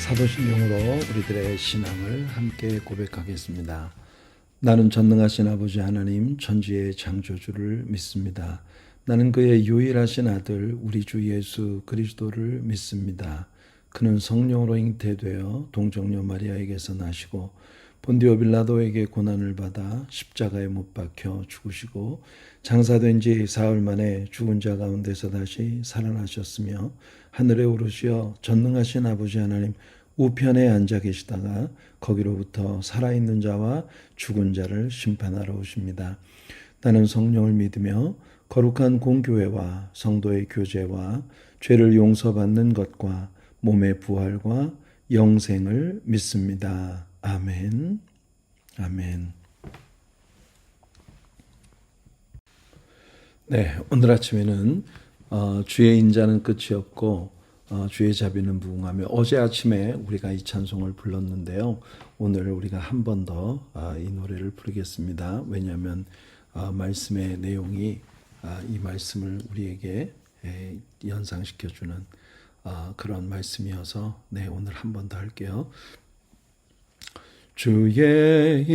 사도신경으로 우리들의 신앙을 함께 고백하겠습니다. 나는 전능하신 아버지 하나님 천지의 창조주를 믿습니다. 나는 그의 유일하신 아들 우리 주 예수 그리스도를 믿습니다. 그는 성령으로 잉태되어 동정녀 마리아에게서 나시고 본디오 빌라도에게 고난을 받아 십자가에 못 박혀 죽으시고 장사된 지 사흘 만에 죽은 자 가운데서 다시 살아나셨으며 하늘에 오르시어 전능하신 아버지 하나님 우편에 앉아 계시다가 거기로부터 살아있는 자와 죽은 자를 심판하러 오십니다. 나는 성령을 믿으며 거룩한 공교회와 성도의 교제와 죄를 용서받는 것과 몸의 부활과 영생을 믿습니다. 아멘. 아멘. 네, 오늘 아침에는 주의 인자는 끝이 없고 주의 자비는 무궁하며, 어제 아침에 우리가 이 찬송을 불렀는데요. 오늘 우리가 한 번 더 이 노래를 부르겠습니다. 왜냐하면 말씀의 내용이 이 말씀을 우리에게 연상시켜주는 그런 말씀이어서 오늘 한 번 더 할게요. 주의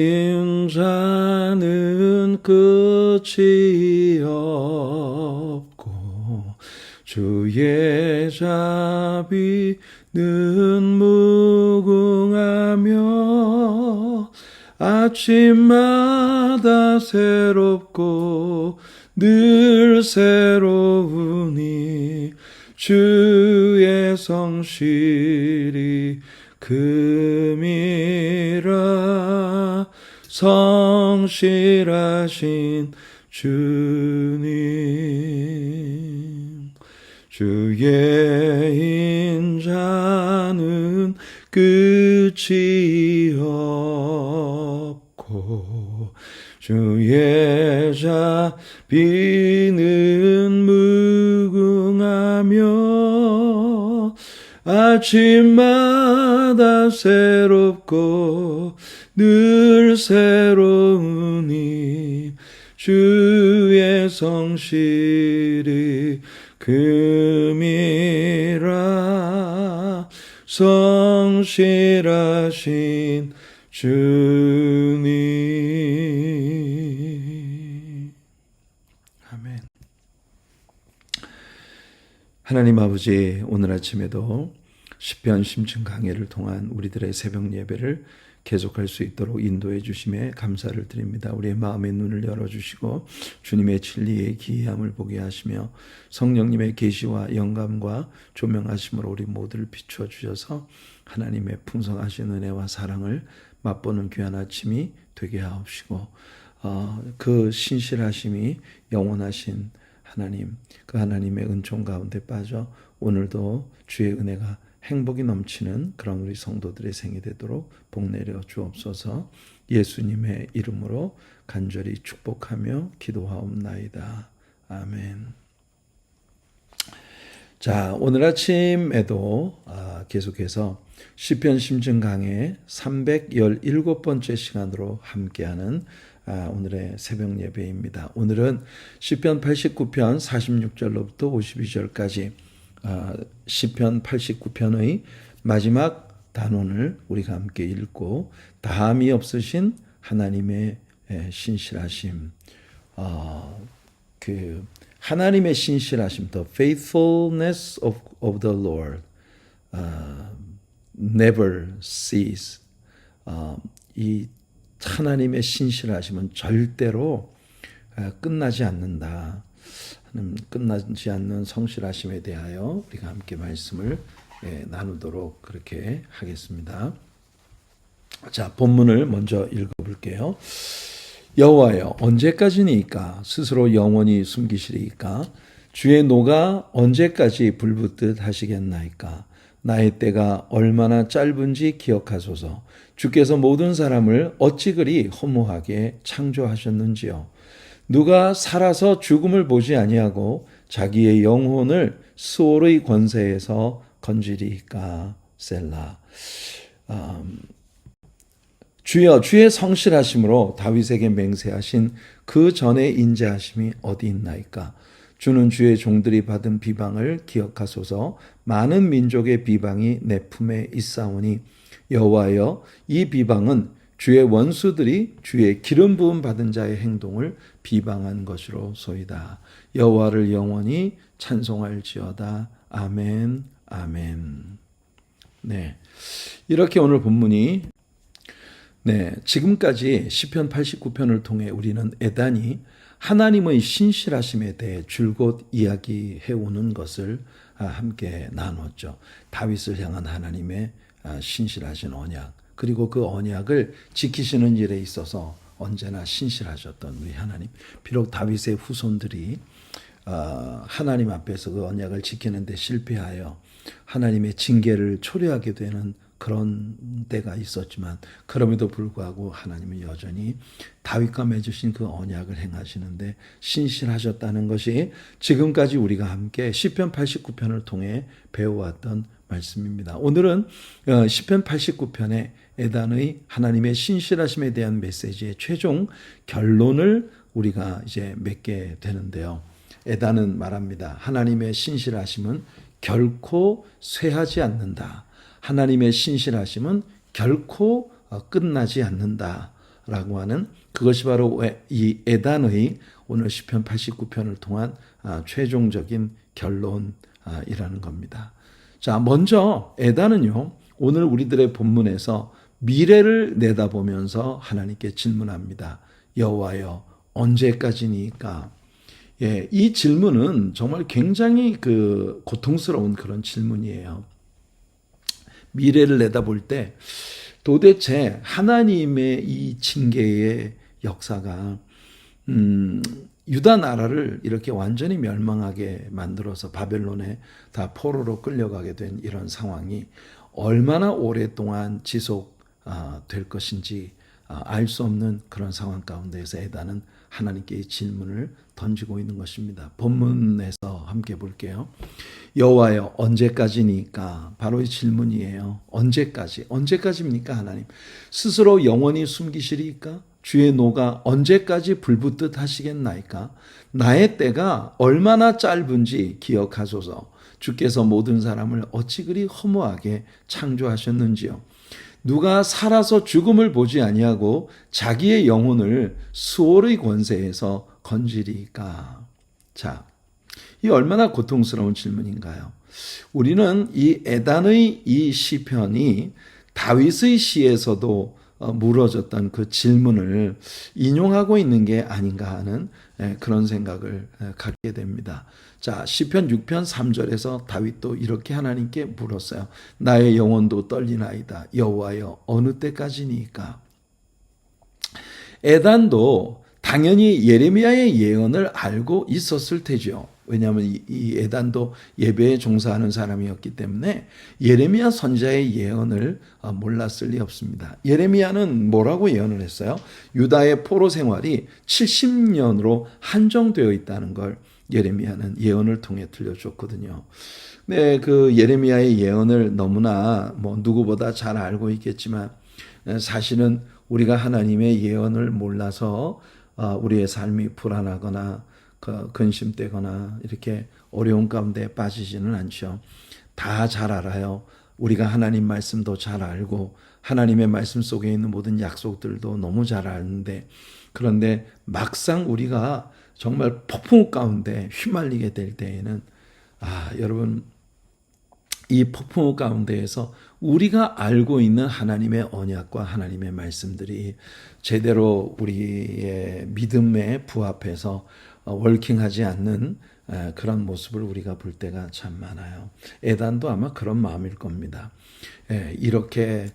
인자는 끝이 없고 주의 자비는 무궁하며 아침마다 새롭고 늘 새로우니 주의 성실이 금이라. 성실하신 주님, 주의 인자는 끝이 없고 주의 자비는 무궁하며 아침마다 새롭고 늘 새로우니 주의 성실이 금이라. 성실하신 주님. 아멘. 하나님 아버지, 오늘 아침에도 시편 심층 강해를 통한 우리들의 새벽 예배를 계속할 수 있도록 인도해 주심에 감사를 드립니다. 우리의 마음의 눈을 열어주시고 주님의 진리의 기이함을 보게 하시며 성령님의 계시와 영감과 조명하심으로 우리 모두를 비추어 주셔서 하나님의 풍성하신 은혜와 사랑을 맛보는 귀한 아침이 되게 하옵시고 그 신실하심이 영원하신 하나님, 그 하나님의 은총 가운데 빠져 오늘도 주의 은혜가 행복이 넘치는 그런 우리 성도들의 생이 되도록 복 내려 주옵소서. 예수님의 이름으로 간절히 축복하며 기도하옵나이다. 아멘. 자, 오늘 아침에도 계속해서 시편 심층 강의 317번째 시간으로 함께하는 오늘의 새벽 예배입니다. 오늘은 시편 89편 46절로부터 52절까지 시편 89편의 마지막 단원을 우리가 함께 읽고 다함이 없으신 하나님의 신실하심, 하나님의 신실하심, the faithfulness of the Lord never cease. 이 하나님의 신실하심은 절대로 끝나지 않는다. 끝나지 않는 성실하심에 대하여 우리가 함께 말씀을 나누도록 그렇게 하겠습니다. 자, 본문을 먼저 읽어볼게요. 여호와여, 언제까지니까 스스로 영원히 숨기시리이까? 주의 노가 언제까지 불붙듯 하시겠나이까? 나의 때가 얼마나 짧은지 기억하소서. 주께서 모든 사람을 어찌 그리 허무하게 창조하셨는지요. 누가 살아서 죽음을 보지 아니하고 자기의 영혼을 수월의 권세에서 건지리이까? 셀라. 주여, 주의 성실하심으로 다윗에게 맹세하신 그 전에 인자하심이 어디 있나이까? 주는 주의 종들이 받은 비방을 기억하소서. 많은 민족의 비방이 내 품에 있사오니 여호와여, 이 비방은 주의 원수들이 주의 기름 부음 받은 자의 행동을 비방한 것으로 소이다. 여호와를 영원히 찬송할지어다. 아멘, 아멘. 네, 이렇게 오늘 본문이 지금까지 시편 89편을 통해 우리는 애단이 하나님의 신실하심에 대해 줄곧 이야기해 오는 것을 함께 나눴죠. 다윗을 향한 하나님의 신실하신 언약, 그리고 그 언약을 지키시는 일에 있어서 언제나 신실하셨던 우리 하나님. 비록 다윗의 후손들이 하나님 앞에서 그 언약을 지키는 데 실패하여 하나님의 징계를 초래하게 되는 그런 때가 있었지만 그럼에도 불구하고 하나님은 여전히 다윗과 맺으신 그 언약을 행하시는데 신실하셨다는 것이 지금까지 우리가 함께 시편 89편을 통해 배워왔던 말씀입니다. 오늘은 시편 89편의 애단의 하나님의 신실하심에 대한 메시지의 최종 결론을 우리가 이제 맺게 되는데요. 애단은 말합니다. 하나님의 신실하심은 결코 쇠하지 않는다. 하나님의 신실하심은 결코 끝나지 않는다라고 하는 그것이 바로 이 애단의 오늘 시편 89편을 통한 최종적인 결론이라는 겁니다. 자, 먼저 애단은요, 오늘 우리들의 본문에서 미래를 내다보면서 하나님께 질문합니다. 여호와여, 언제까지니까? 이 질문은 정말 굉장히 고통스러운 그런 질문이에요. 미래를 내다볼 때 도대체 하나님의 이 징계의 역사가 유다 나라를 이렇게 완전히 멸망하게 만들어서 바벨론에 다 포로로 끌려가게 된 이런 상황이 얼마나 오랫동안 지속될 것인지 알 수 없는 그런 상황 가운데에서 애단은 하나님께 이 질문을 던지고 있는 것입니다. 본문에서 함께 볼게요. 여호와여, 언제까지니까? 바로 이 질문이에요. 언제까지? 언제까지입니까, 하나님? 스스로 영원히 숨기시리까? 주의 노가 언제까지 불붙듯 하시겠나이까? 나의 때가 얼마나 짧은지 기억하소서. 주께서 모든 사람을 어찌 그리 허무하게 창조하셨는지요. 누가 살아서 죽음을 보지 아니하고 자기의 영혼을 수월의 권세에서 건지리까? 자, 이 얼마나 고통스러운 질문인가요? 우리는 이 애단의 이 시편이 다윗의 시에서도 물어졌던 그 질문을 인용하고 있는 게 아닌가 하는 그런 생각을 갖게 됩니다. 자, 시편 6편 3절에서 다윗도 이렇게 하나님께 물었어요. 나의 영혼도 떨리나이다. 여호와여, 어느 때까지니까? 애단도 당연히 예레미야의 예언을 알고 있었을 테죠. 왜냐하면 이 에단도 예배에 종사하는 사람이었기 때문에 예레미야 선지자의 예언을 몰랐을 리 없습니다. 예레미야는 뭐라고 예언을 했어요? 유다의 포로 생활이 70년으로 한정되어 있다는 걸 예레미야는 예언을 통해 들려줬거든요. 네, 그 예레미야의 예언을 너무나 누구보다 잘 알고 있겠지만 사실은 우리가 하나님의 예언을 몰라서 우리의 삶이 불안하거나 근심되거나 이렇게 어려운 가운데 빠지지는 않죠. 다 잘 알아요. 우리가 하나님 말씀도 잘 알고 하나님의 말씀 속에 있는 모든 약속들도 너무 잘 아는데, 그런데 막상 우리가 정말 폭풍 가운데 휘말리게 될 때에는 여러분, 이 폭풍 가운데에서 우리가 알고 있는 하나님의 언약과 하나님의 말씀들이 제대로 우리의 믿음에 부합해서 월킹하지 않는 그런 모습을 우리가 볼 때가 참 많아요. 에단도 아마 그런 마음일 겁니다. 이렇게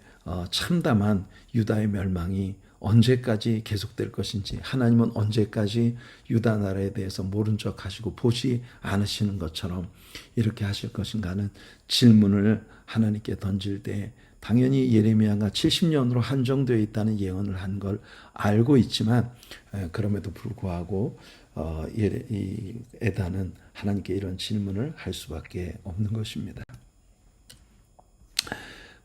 참담한 유다의 멸망이 언제까지 계속될 것인지, 하나님은 언제까지 유다 나라에 대해서 모른 척 하시고 보지 않으시는 것처럼 이렇게 하실 것인가 하는 질문을 하나님께 던질 때, 당연히 예레미야가 70년으로 한정되어 있다는 예언을 한 걸 알고 있지만 그럼에도 불구하고 이 에단은 하나님께 이런 질문을 할 수밖에 없는 것입니다.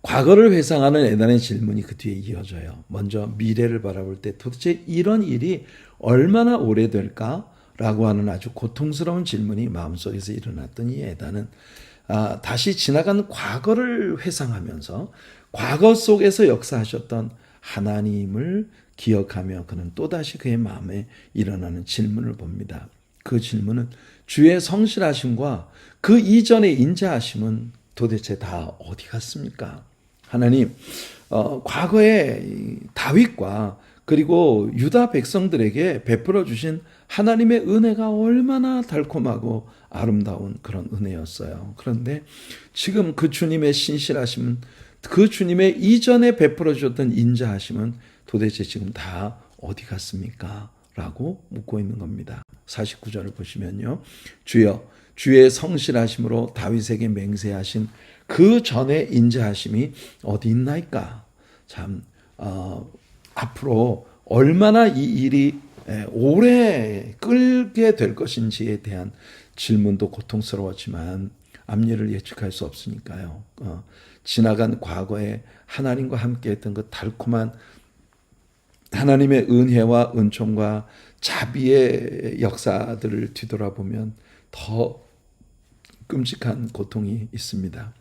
과거를 회상하는 에단의 질문이 그 뒤에 이어져요. 먼저 미래를 바라볼 때 도대체 이런 일이 얼마나 오래될까라고 하는 아주 고통스러운 질문이 마음속에서 일어났던 이 에단은 다시 지나간 과거를 회상하면서 과거 속에서 역사하셨던 하나님을 기억하며 그는 또다시 그의 마음에 일어나는 질문을 봅니다. 그 질문은 주의 성실하심과 그 이전의 인자하심은 도대체 다 어디 갔습니까? 하나님, 과거에 다윗과 그리고 유다 백성들에게 베풀어 주신 하나님의 은혜가 얼마나 달콤하고 아름다운 그런 은혜였어요. 그런데 지금 그 주님의 신실하심은, 그 주님의 이전에 베풀어 주셨던 인자하심은 도대체 지금 다 어디 갔습니까? 라고 묻고 있는 겁니다. 49절을 보시면요. 주여, 주의 성실하심으로 다윗에게 맹세하신 그 전의 인자하심이 어디 있나이까? 참 앞으로 얼마나 이 일이 오래 끌게 될 것인지에 대한 질문도 고통스러웠지만 앞일을 예측할 수 없으니까요. 지나간 과거에 하나님과 함께했던 그 달콤한 하나님의 은혜와 은총과 자비의 역사들을 뒤돌아보면 더 끔찍한 고통이 있습니다.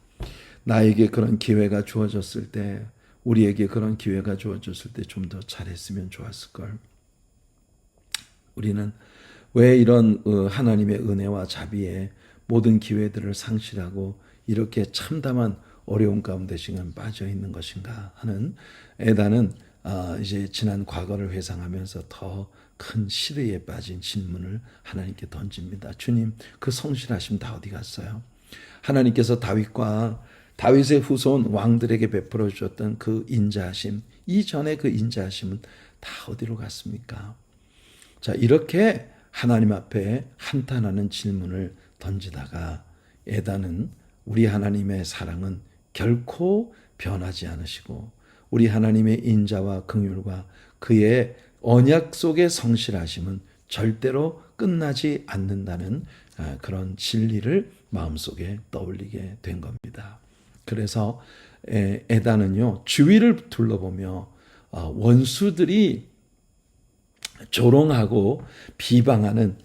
나에게 그런 기회가 주어졌을 때, 우리에게 그런 기회가 주어졌을 때 좀 더 잘했으면 좋았을 걸. 우리는 왜 이런 하나님의 은혜와 자비에 모든 기회들을 상실하고 이렇게 참담한 어려움 가운데 지금 빠져 있는 것인가 하는 에단은 이제 지난 과거를 회상하면서 더 큰 시대에 빠진 질문을 하나님께 던집니다. 주님, 그 성실하심 다 어디 갔어요? 하나님께서 다윗과 다윗의 후손 왕들에게 베풀어 주셨던 그 인자하심, 이전의 그 인자하심은 다 어디로 갔습니까? 자, 이렇게 하나님 앞에 한탄하는 질문을 던지다가 에단은 우리 하나님의 사랑은 결코 변하지 않으시고 우리 하나님의 인자와 긍휼과 그의 언약 속의 성실하심은 절대로 끝나지 않는다는 그런 진리를 마음속에 떠올리게 된 겁니다. 그래서 에단은요, 주위를 둘러보며 원수들이 조롱하고 비방하는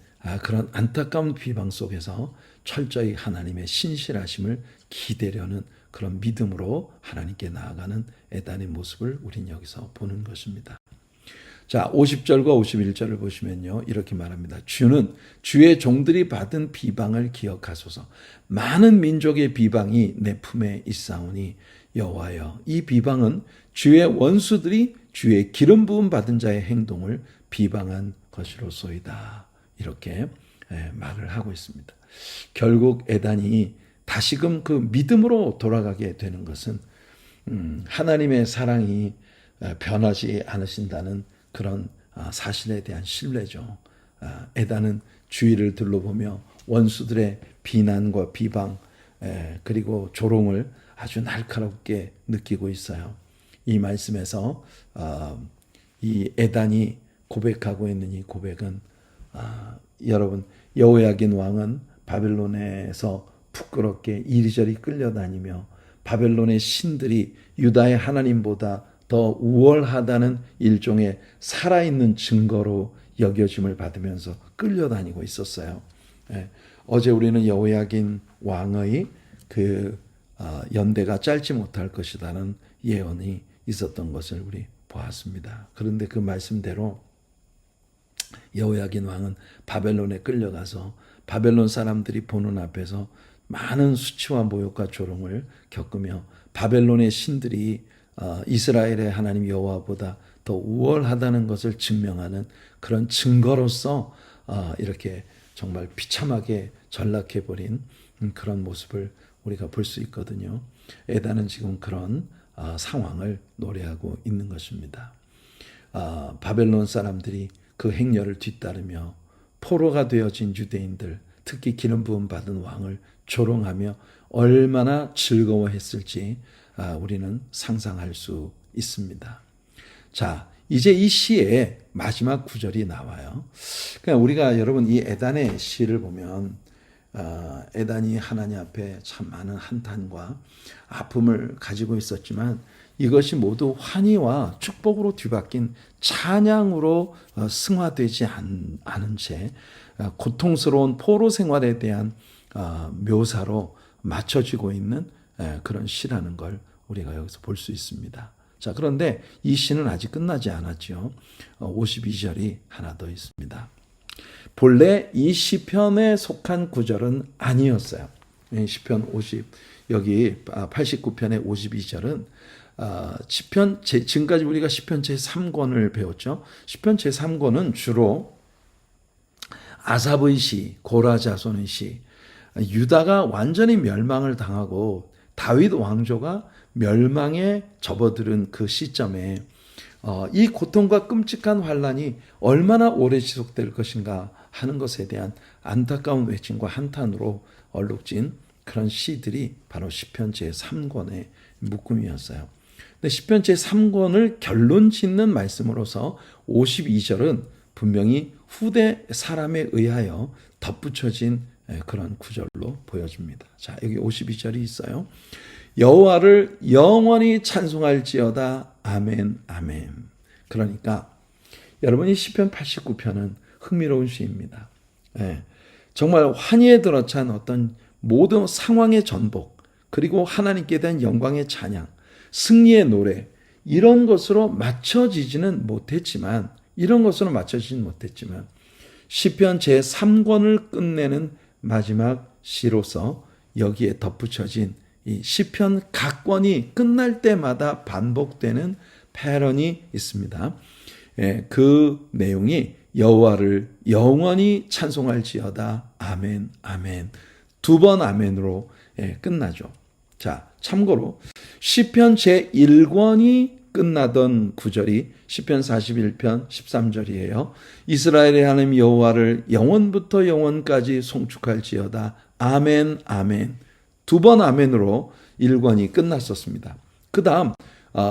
그런 안타까운 비방 속에서 철저히 하나님의 신실하심을 기대려는 그런 믿음으로 하나님께 나아가는 에단의 모습을 우린 여기서 보는 것입니다. 자, 50절과 51절을 보시면요, 이렇게 말합니다. 주는 주의 종들이 받은 비방을 기억하소서. 많은 민족의 비방이 내 품에 있사오니 여호와여, 이 비방은 주의 원수들이 주의 기름 부음 받은 자의 행동을 비방한 것이로소이다. 이렇게 말을 하고 있습니다. 결국 에단이 다시금 그 믿음으로 돌아가게 되는 것은 하나님의 사랑이 변하지 않으신다는 그런 사실에 대한 신뢰죠. 에단은 주위를 둘러보며 원수들의 비난과 비방 그리고 조롱을 아주 날카롭게 느끼고 있어요. 이 말씀에서 이 에단이 고백하고 있는 이 고백은 여러분 여호야긴 왕은 바벨론에서 부끄럽게 이리저리 끌려다니며 바벨론의 신들이 유다의 하나님보다 더 우월하다는 일종의 살아있는 증거로 여겨짐을 받으면서 끌려다니고 있었어요. 어제 우리는 여호야긴 왕의 그 연대가 짧지 못할 것이라는 예언이 있었던 것을 우리 보았습니다. 그런데 그 말씀대로 여호야긴 왕은 바벨론에 끌려가서 바벨론 사람들이 보는 앞에서 많은 수치와 모욕과 조롱을 겪으며 바벨론의 신들이 이스라엘의 하나님 여호와보다 더 우월하다는 것을 증명하는 그런 증거로서 이렇게 정말 비참하게 전락해버린 그런 모습을 우리가 볼 수 있거든요. 에단은 지금 그런 상황을 노래하고 있는 것입니다. 바벨론 사람들이 그 행렬을 뒤따르며 포로가 되어진 유대인들, 특히 기름 부음 받은 왕을 조롱하며 얼마나 즐거워했을지 우리는 상상할 수 있습니다. 자, 이제 이 시의 마지막 구절이 나와요. 그러니까 우리가 여러분 이 에단의 시를 보면 에단이 하나님 앞에 참 많은 한탄과 아픔을 가지고 있었지만 이것이 모두 환희와 축복으로 뒤바뀐 찬양으로 승화되지 않은 채 고통스러운 포로 생활에 대한 묘사로 맞춰지고 있는 그런 시라는 걸 우리가 여기서 볼 수 있습니다. 자, 그런데 이 시는 아직 끝나지 않았죠. 52절이 하나 더 있습니다. 본래 이 시편에 속한 구절은 아니었어요. 시편 50 여기 89편의 52절은 시편 지금까지 우리가 시편 제3권을 배웠죠. 시편 제3권은 주로 아삽의 시, 고라 자손의 시, 유다가 완전히 멸망을 당하고 다윗 왕조가 멸망에 접어들은 그 시점에 이 고통과 끔찍한 환란이 얼마나 오래 지속될 것인가 하는 것에 대한 안타까운 외침과 한탄으로 얼룩진 그런 시들이 바로 시편 제3권의 묶음이었어요. 근데 시편 제3권을 결론 짓는 말씀으로서 52절은 분명히 후대 사람에 의하여 덧붙여진 그런 구절로 보여집니다. 자, 여기 52절이 있어요. 여호와를 영원히 찬송할지어다. 아멘, 아멘. 그러니까 여러분이 시편 89편은 흥미로운 시입니다. 정말 환희에 들어찬 어떤 모든 상황의 전복, 그리고 하나님께 대한 영광의 찬양, 승리의 노래, 이런 것으로 맞춰지지는 못했지만 시편 제3권을 끝내는 마지막 시로서 여기에 덧붙여진 이 시편 각 권이 끝날 때마다 반복되는 패런이 있습니다. 그 내용이 여호와를 영원히 찬송할지어다. 아멘, 아멘. 두 번 아멘으로 끝나죠. 자, 참고로 시편 제1권이 끝나던 구절이 시편 41편 13절이에요. 이스라엘의 하나님 여호와를 영원부터 영원까지 송축할지어다. 아멘, 아멘. 두 번 아멘으로 1권이 끝났었습니다. 그 다음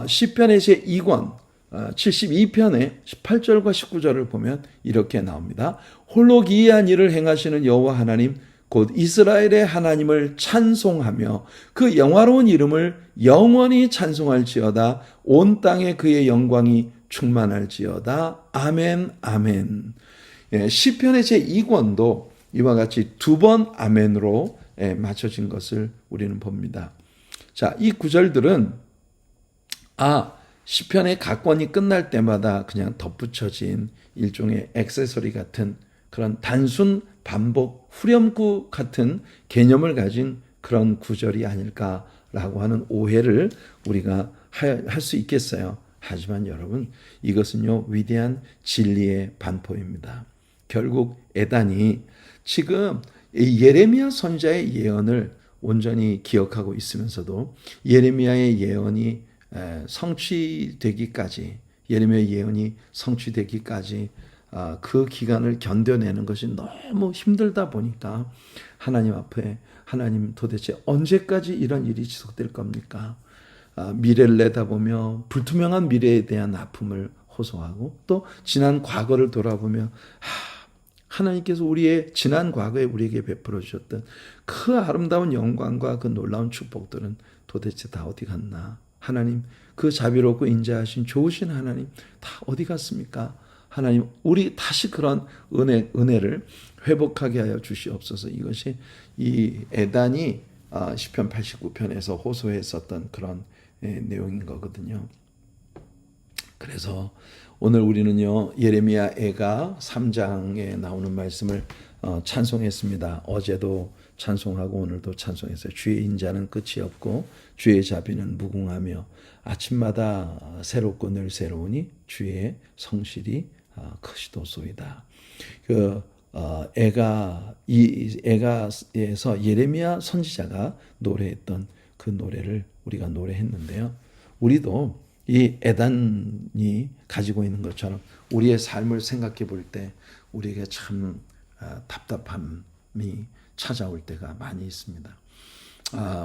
시편의 제2권 72편의 18절과 19절을 보면 이렇게 나옵니다. 홀로 기이한 일을 행하시는 여호와 하나님 곧 이스라엘의 하나님을 찬송하며 그 영화로운 이름을 영원히 찬송할지어다. 온 땅에 그의 영광이 충만할지어다. 아멘, 아멘. 시편의 제2권도 이와 같이 두 번 아멘으로 맞춰진 것을 우리는 봅니다. 자, 이 구절들은 시편의 각 권이 끝날 때마다 그냥 덧붙여진 일종의 액세서리 같은 그런 단순 반복 후렴구 같은 개념을 가진 그런 구절이 아닐까라고 하는 오해를 우리가 할 수 있겠어요. 하지만 여러분, 이것은요 위대한 진리의 반포입니다. 결국 에단이 지금 예레미야 선지자의 예언을 온전히 기억하고 있으면서도 예레미야의 예언이 성취되기까지 그 기간을 견뎌내는 것이 너무 힘들다 보니까 하나님 앞에 하나님 도대체 언제까지 이런 일이 지속될 겁니까? 미래를 내다보며 불투명한 미래에 대한 아픔을 호소하고 또 지난 과거를 돌아보며 하나님께서 우리의 지난 과거에 우리에게 베풀어 주셨던 그 아름다운 영광과 그 놀라운 축복들은 도대체 다 어디 갔나? 하나님, 그 자비롭고 인자하신 좋으신 하나님 다 어디 갔습니까? 하나님, 우리 다시 그런 은혜를 회복하게 하여 주시옵소서. 이것이 이 에단이 시편 89편에서 호소했었던 그런 내용인 거거든요. 그래서 오늘 우리는요, 예레미야 애가 3장에 나오는 말씀을 찬송했습니다. 어제도 찬송하고 오늘도 찬송했어요. 주의 인자는 끝이 없고 주의 자비는 무궁하며 아침마다 새롭고 늘 새로우니 주의 성실이 크시도소이다. 애가에서 예레미야 선지자가 노래했던 그 노래를 우리가 노래했는데요. 우리도 이 에단이 가지고 있는 것처럼 우리의 삶을 생각해 볼 때 우리에게 참 답답함이 찾아올 때가 많이 있습니다.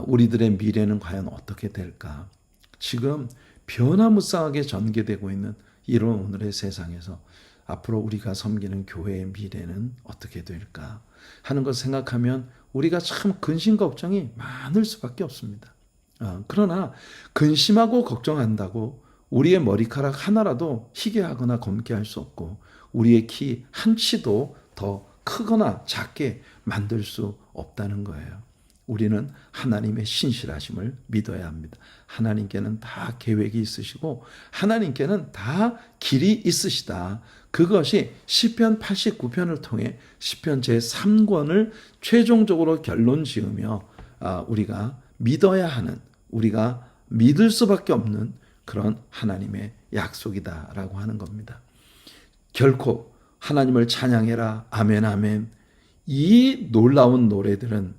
우리들의 미래는 과연 어떻게 될까? 지금 변화무쌍하게 전개되고 있는 이런 오늘의 세상에서 앞으로 우리가 섬기는 교회의 미래는 어떻게 될까 하는 것 생각하면 우리가 참 근심 걱정이 많을 수밖에 없습니다. 그러나 근심하고 걱정한다고 우리의 머리카락 하나라도 희게 하거나 검게 할 수 없고 우리의 키 한 치도 더 크거나 작게 만들 수 없다는 거예요. 우리는 하나님의 신실하심을 믿어야 합니다. 하나님께는 다 계획이 있으시고 하나님께는 다 길이 있으시다. 그것이 시편 89편을 통해 시편 제3권을 최종적으로 결론 지으며 우리가 믿어야 하는, 우리가 믿을 수밖에 없는 그런 하나님의 약속이다라고 하는 겁니다. 결코 하나님을 찬양해라 아멘 아멘 이 놀라운 노래들은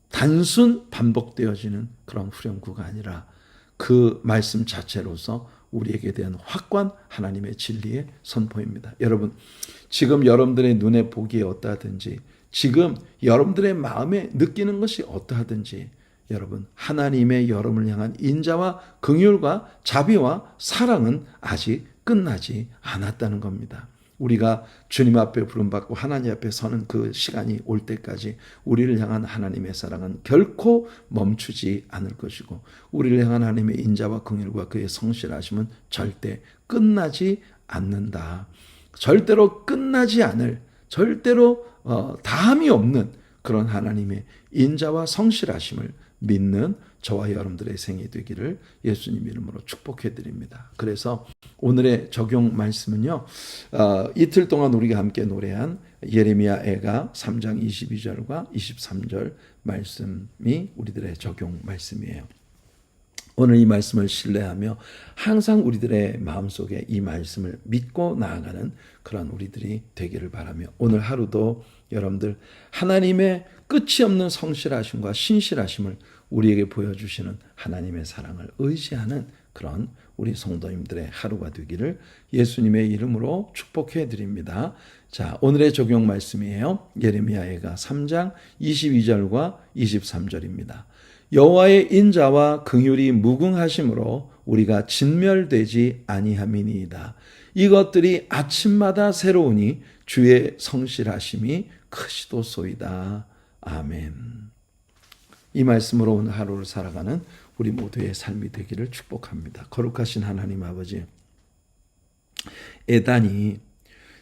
단순 반복되어지는 그런 후렴구가 아니라 그 말씀 자체로서 우리에게 대한 확고한 하나님의 진리의 선포입니다. 여러분, 지금 여러분들의 눈에 보기에 어떠하든지, 지금 여러분들의 마음에 느끼는 것이 어떠하든지, 여러분, 하나님의 여러분을 향한 인자와 긍휼과 자비와 사랑은 아직 끝나지 않았다는 겁니다. 우리가 주님 앞에 부름받고 하나님 앞에 서는 그 시간이 올 때까지 우리를 향한 하나님의 사랑은 결코 멈추지 않을 것이고 우리를 향한 하나님의 인자와 긍휼과 그의 성실하심은 절대 끝나지 않는다. 절대로 끝나지 않을, 절대로 다함이 없는 그런 하나님의 인자와 성실하심을 믿는 저와 여러분들의 생이 되기를 예수님 이름으로 축복해 드립니다. 그래서 오늘의 적용 말씀은요, 이틀 동안 우리가 함께 노래한 예레미야 애가 3장 22절과 23절 말씀이 우리들의 적용 말씀이에요. 오늘 이 말씀을 신뢰하며 항상 우리들의 마음속에 이 말씀을 믿고 나아가는 그런 우리들이 되기를 바라며 오늘 하루도 여러분들 하나님의 끝이 없는 성실하심과 신실하심을 우리에게 보여주시는 하나님의 사랑을 의지하는 그런 우리 성도님들의 하루가 되기를 예수님의 이름으로 축복해 드립니다. 자, 오늘의 적용 말씀이에요. 예레미야 애가 3장 22절과 23절입니다. 여호와의 인자와 긍휼이 무궁하심으로 우리가 진멸되지 아니함이니이다. 이것들이 아침마다 새로우니 주의 성실하심이 크시도소이다. 아멘. 이 말씀으로 오늘 하루를 살아가는 우리 모두의 삶이 되기를 축복합니다. 거룩하신 하나님 아버지, 에단이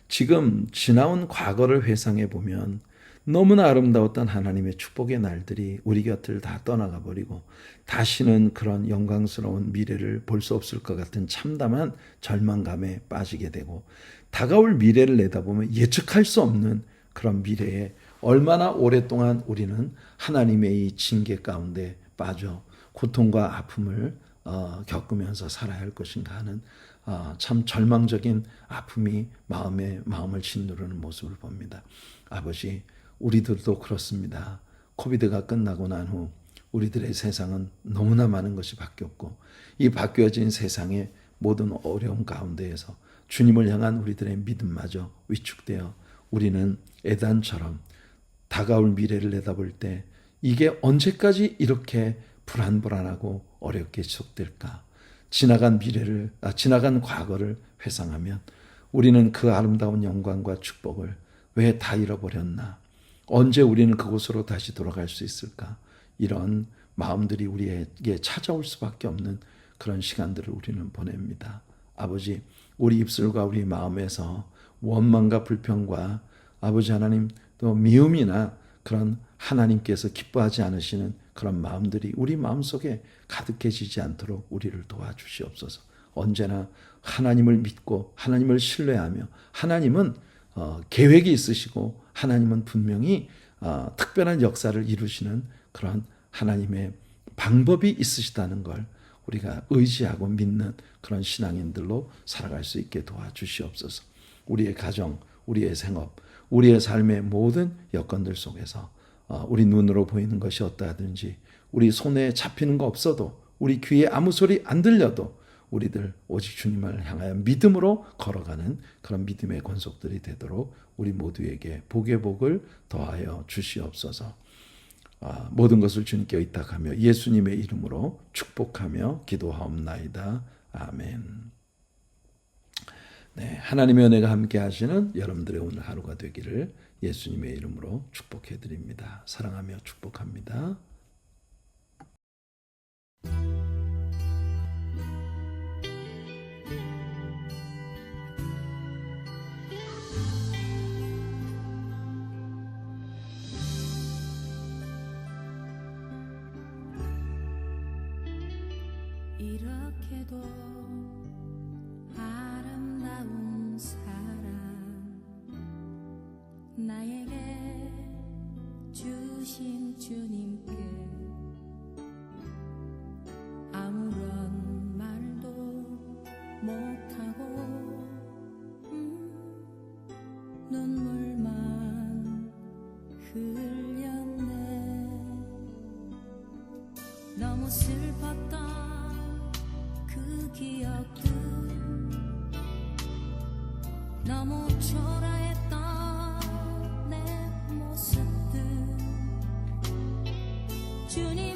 지금 지나온 과거를 회상해 보면 너무나 아름다웠던 하나님의 축복의 날들이 우리 곁을 다 떠나가 버리고 다시는 그런 영광스러운 미래를 볼 수 없을 것 같은 참담한 절망감에 빠지게 되고 다가올 미래를 내다보면 예측할 수 없는 그런 미래에 얼마나 오랫동안 우리는 하나님의 이 징계 가운데 빠져 고통과 아픔을 겪으면서 살아야 할 것인가 하는 참 절망적인 아픔이 마음을 짓누르는 모습을 봅니다. 아버지, 우리들도 그렇습니다. 코비드가 끝나고 난 후 우리들의 세상은 너무나 많은 것이 바뀌었고 이 바뀌어진 세상의 모든 어려움 가운데에서 주님을 향한 우리들의 믿음마저 위축되어 우리는 에단처럼 다가올 미래를 내다볼 때 이게 언제까지 이렇게 불안불안하고 어렵게 지속될까? 지나간 과거를 회상하면 우리는 그 아름다운 영광과 축복을 왜 다 잃어버렸나? 언제 우리는 그곳으로 다시 돌아갈 수 있을까? 이런 마음들이 우리에게 찾아올 수밖에 없는 그런 시간들을 우리는 보냅니다. 아버지, 우리 입술과 우리 마음에서 원망과 불평과 아버지 하나님 또 미움이나 그런 하나님께서 기뻐하지 않으시는 그런 마음들이 우리 마음속에 가득해지지 않도록 우리를 도와주시옵소서. 언제나 하나님을 믿고 하나님을 신뢰하며 하나님은 계획이 있으시고 하나님은 분명히 특별한 역사를 이루시는 그런 하나님의 방법이 있으시다는 걸 우리가 의지하고 믿는 그런 신앙인들로 살아갈 수 있게 도와주시옵소서. 우리의 가정, 우리의 생업, 우리의 삶의 모든 여건들 속에서 우리 눈으로 보이는 것이 어떠하든지 우리 손에 잡히는 거 없어도 우리 귀에 아무 소리 안 들려도 우리들 오직 주님을 향하여 믿음으로 걸어가는 그런 믿음의 권속들이 되도록 우리 모두에게 복의 복을 더하여 주시옵소서. 모든 것을 주님께 의탁하며 예수님의 이름으로 축복하며 기도하옵나이다. 아멘. 네, 하나님의 은혜가 함께 하시는 여러분들의 오늘 하루가 되기를 예수님의 이름으로 축복해 드립니다. 사랑하며 축복합니다. 이렇게도 아름다운 사랑 나에게 주신 주님께 아무런 말도 못하고 눈물만 흘렸네. 너무 슬펐던 그 기억들 너무 초라했던 내 모습들 주님